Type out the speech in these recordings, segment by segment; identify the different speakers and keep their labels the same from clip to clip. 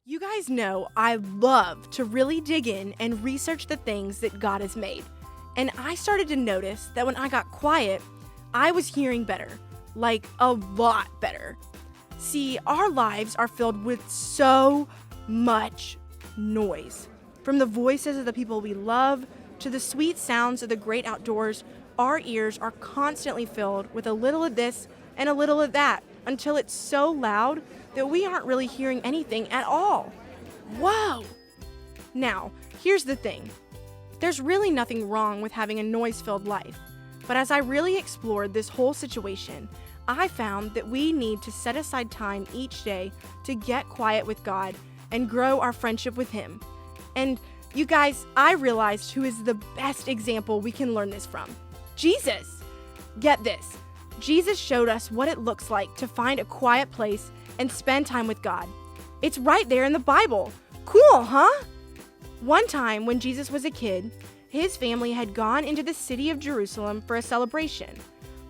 Speaker 1: You guys know I love to really dig in and research the things that God has made. And I started to notice that when I got quiet, I was hearing better, like a lot better. See, our lives are filled with so much noise. From the voices of the people we love to the sweet sounds of the great outdoors, our ears are constantly filled with a little of this and a little of that until it's so loud that we aren't really hearing anything at all. Whoa! Now, here's the thing. There's really nothing wrong with having a noise-filled life. But as I really explored this whole situation, I found that we need to set aside time each day to get quiet with God and grow our friendship with Him. And you guys, I realized who is the best example we can learn this from. Jesus! Get this. Jesus showed us what it looks like to find a quiet place and spend time with God. It's right there in the Bible. Cool, huh? One time when Jesus was a kid, his family had gone into the city of Jerusalem for a celebration.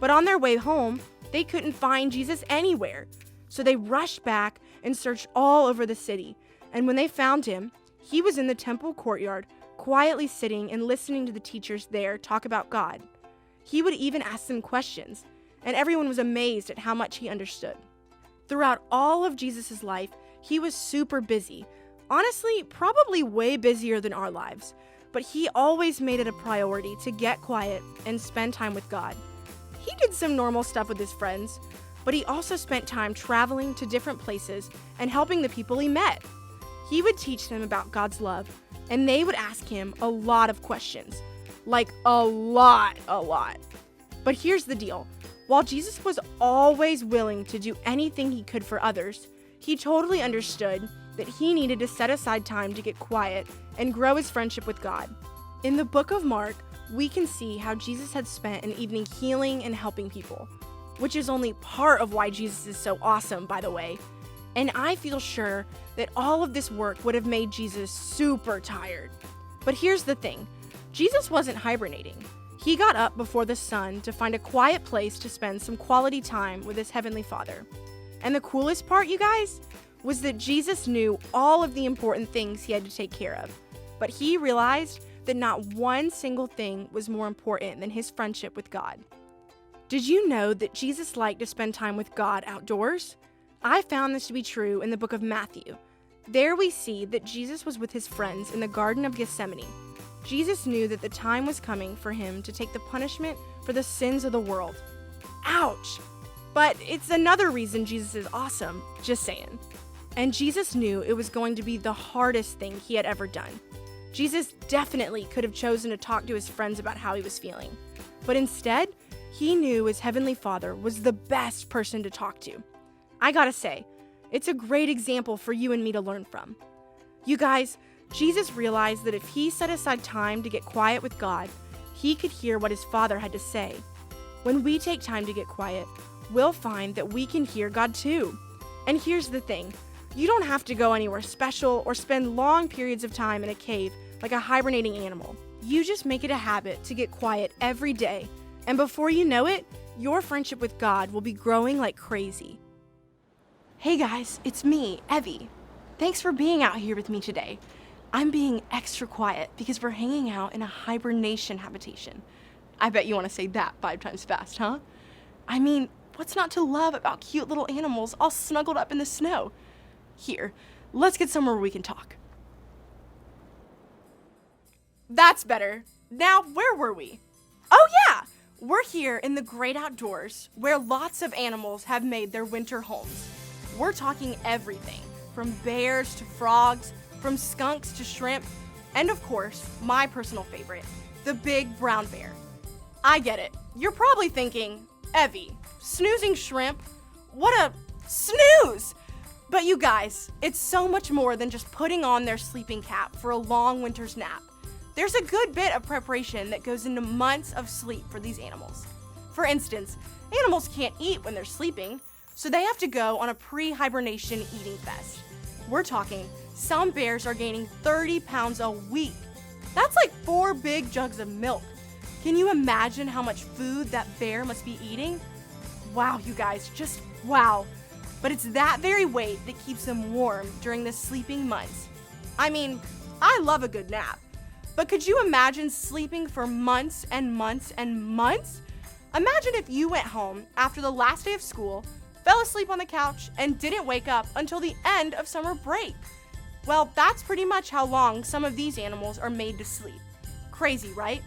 Speaker 1: But on their way home, they couldn't find Jesus anywhere. So they rushed back and searched all over the city. And when they found him, he was in the temple courtyard, quietly sitting and listening to the teachers there talk about God. He would even ask them questions, and everyone was amazed at how much he understood. Throughout all of Jesus' life, he was super busy. Honestly, probably way busier than our lives. But he always made it a priority to get quiet and spend time with God. He did some normal stuff with his friends, but he also spent time traveling to different places and helping the people he met. He would teach them about God's love, and they would ask him a lot of questions. Like a lot. But here's the deal. While Jesus was always willing to do anything he could for others, he totally understood that he needed to set aside time to get quiet and grow his friendship with God. In the book of Mark, we can see how Jesus had spent an evening healing and helping people, which is only part of why Jesus is so awesome, by the way. And I feel sure that all of this work would have made Jesus super tired. But here's the thing. Jesus wasn't hibernating. He got up before the sun to find a quiet place to spend some quality time with his heavenly Father. And the coolest part, you guys, was that Jesus knew all of the important things he had to take care of. But he realized that not one single thing was more important than his friendship with God. Did you know that Jesus liked to spend time with God outdoors? I found this to be true in the book of Matthew. There we see that Jesus was with his friends in the Garden of Gethsemane. Jesus knew that the time was coming for him to take the punishment for the sins of the world. Ouch! But it's another reason Jesus is awesome, just saying. And Jesus knew it was going to be the hardest thing he had ever done. Jesus definitely could have chosen to talk to his friends about how he was feeling. But instead, he knew his heavenly Father was the best person to talk to. I gotta say, it's a great example for you and me to learn from. You guys, Jesus realized that if he set aside time to get quiet with God, he could hear what his Father had to say. When we take time to get quiet, we'll find that we can hear God too. And here's the thing. You don't have to go anywhere special or spend long periods of time in a cave like a hibernating animal. You just make it a habit to get quiet every day. And before you know it, your friendship with God will be growing like crazy. Hey guys, it's me, Evie. Thanks for being out here with me today. I'm being extra quiet because we're hanging out in a hibernation habitation. I bet you want to say that 5 times fast, huh? I mean, what's not to love about cute little animals all snuggled up in the snow? Here, let's get somewhere where we can talk. That's better. Now, where were we? Oh yeah! We're here in the great outdoors where lots of animals have made their winter homes. We're talking everything, from bears to frogs, from skunks to shrimp, and of course, my personal favorite, the big brown bear. I get it. You're probably thinking, Evie, snoozing shrimp? What a snooze! But you guys, it's so much more than just putting on their sleeping cap for a long winter's nap. There's a good bit of preparation that goes into months of sleep for these animals. For instance, animals can't eat when they're sleeping, so they have to go on a pre-hibernation eating fest. We're talking, some bears are gaining 30 pounds a week. That's like 4 big jugs of milk. Can you imagine how much food that bear must be eating? Wow, you guys, just wow. but it's that very weight that keeps them warm during the sleeping months. I mean, I love a good nap, but could you imagine sleeping for months and months and months? Imagine if you went home after the last day of school, fell asleep on the couch, and didn't wake up until the end of summer break. Well, that's pretty much how long some of these animals are made to sleep. Crazy, right?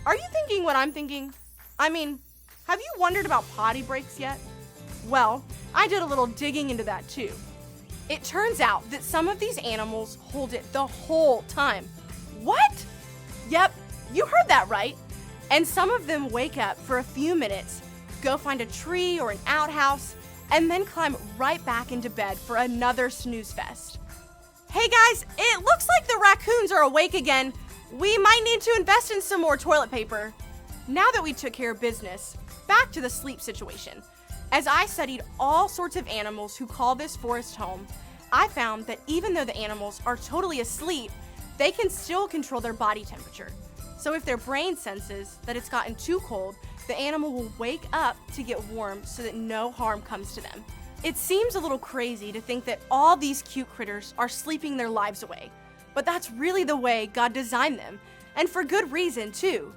Speaker 1: Are you thinking what I'm thinking? I mean, have you wondered about potty breaks yet? Well, I did a little digging into that too. It turns out that some of these animals hold it the whole time. What? Yep, you heard that right. And some of them wake up for a few minutes, go find a tree or an outhouse, and then climb right back into bed for another snooze fest. Hey guys, it looks like the raccoons are awake again. We might need to invest in some more toilet paper. Now that we took care of business, back to the sleep situation. As I studied all sorts of animals who call this forest home, I found that even though the animals are totally asleep, they can still control their body temperature. So if their brain senses that it's gotten too cold, the animal will wake up to get warm so that no harm comes to them. It seems a little crazy to think that all these cute critters are sleeping their lives away, but that's really the way God designed them, and for good reason too.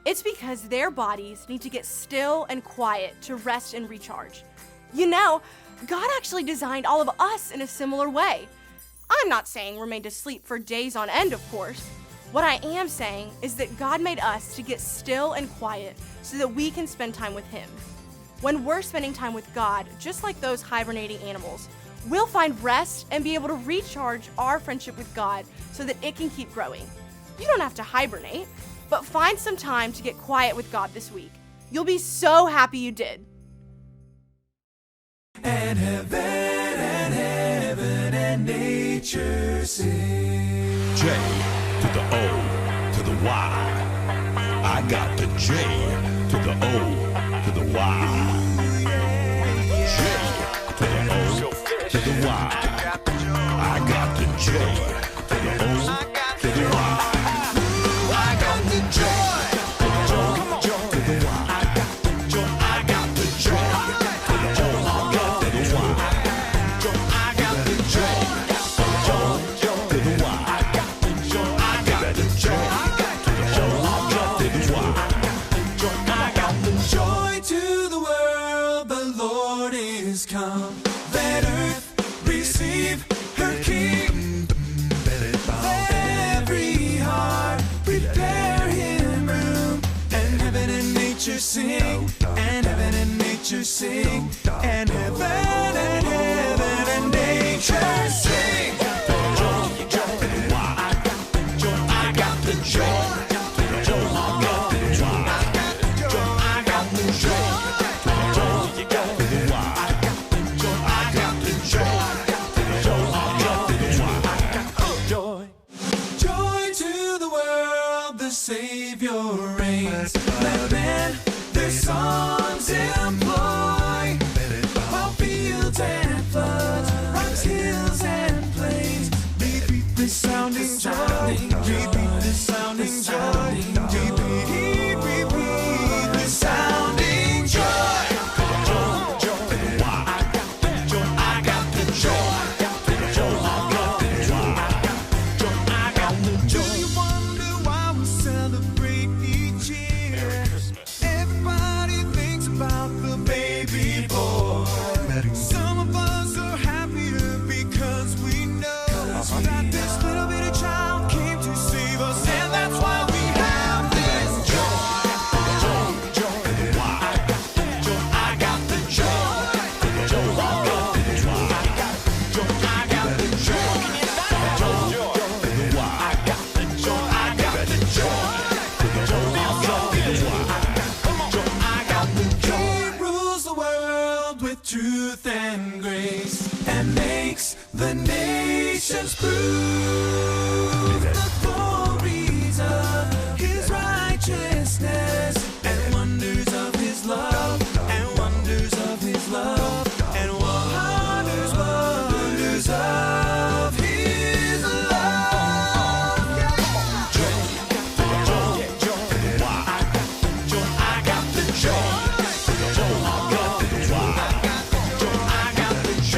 Speaker 1: It's because their bodies need to get still and quiet to rest and recharge. You know, God actually designed all of us in a similar way. I'm not saying we're made to sleep for days on end, of course. What I am saying is that God made us to get still and quiet so that we can spend time with Him. When we're spending time with God, just like those hibernating animals, we'll find rest and be able to recharge our friendship with God so that it can keep growing. You don't have to hibernate, but find some time to get quiet with God this week. You'll be so happy you did.
Speaker 2: And heaven and nature sing.
Speaker 3: J to the O to the Y. I got the J to the O to the Y. J to the O to the Y. I got the J to the O to the Y. I got the J to the O to the Y. I got the J. I got the J to the O to the Y. I got the J to the Y. I got the J. I got the J to the O to the Y. I got the J.
Speaker 2: Joy to the world, the Lord is come. Let earth receive her King. Let every heart prepare him room. And heaven and nature sing. And heaven and nature sing. And heaven and nature sing.
Speaker 3: I got the J to the O to the Y. I got the J to the O to the Y. I got the J to the O to the Y.
Speaker 2: Joy. Joy to the world, the Savior reigns. Let men their songs employ. While fields and floods, rocks, hills and plains, repeat the sounding joy. Repeat the sounding joy. Repeat the sounding joy.
Speaker 3: I got the J to the O to the Y. I got the J.
Speaker 2: Do you wonder why we celebrate each year? Everybody thinks about the baby boy. Some of us are happier because we know that this little bitty child came to save us, and that's why we have this joy.
Speaker 3: I got the J to the O to the Y. I got the J to the Y. I got the J. I got the J to the O to the Y. I got the J.
Speaker 2: He rules the world with truth and grace and makes the nations prove the glories of his righteousness and wonders of his love and wonders of his love and wonders of his love.
Speaker 3: I got the J to the O to the Y. I got the J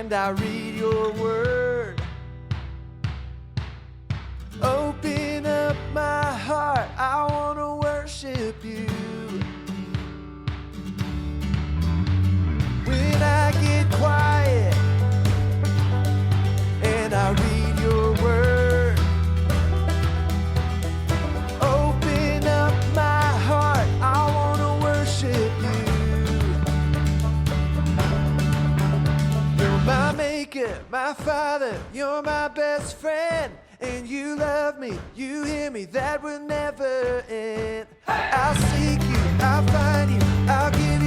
Speaker 4: and I read your word. Open up my heart, I want to worship you. When I get quiet and I read your word, open up my heart, I want to worship you. You're my maker, my father, you're my best friend. And you love me, you hear me, that will never end. I'll seek you, I'll find you, I'll give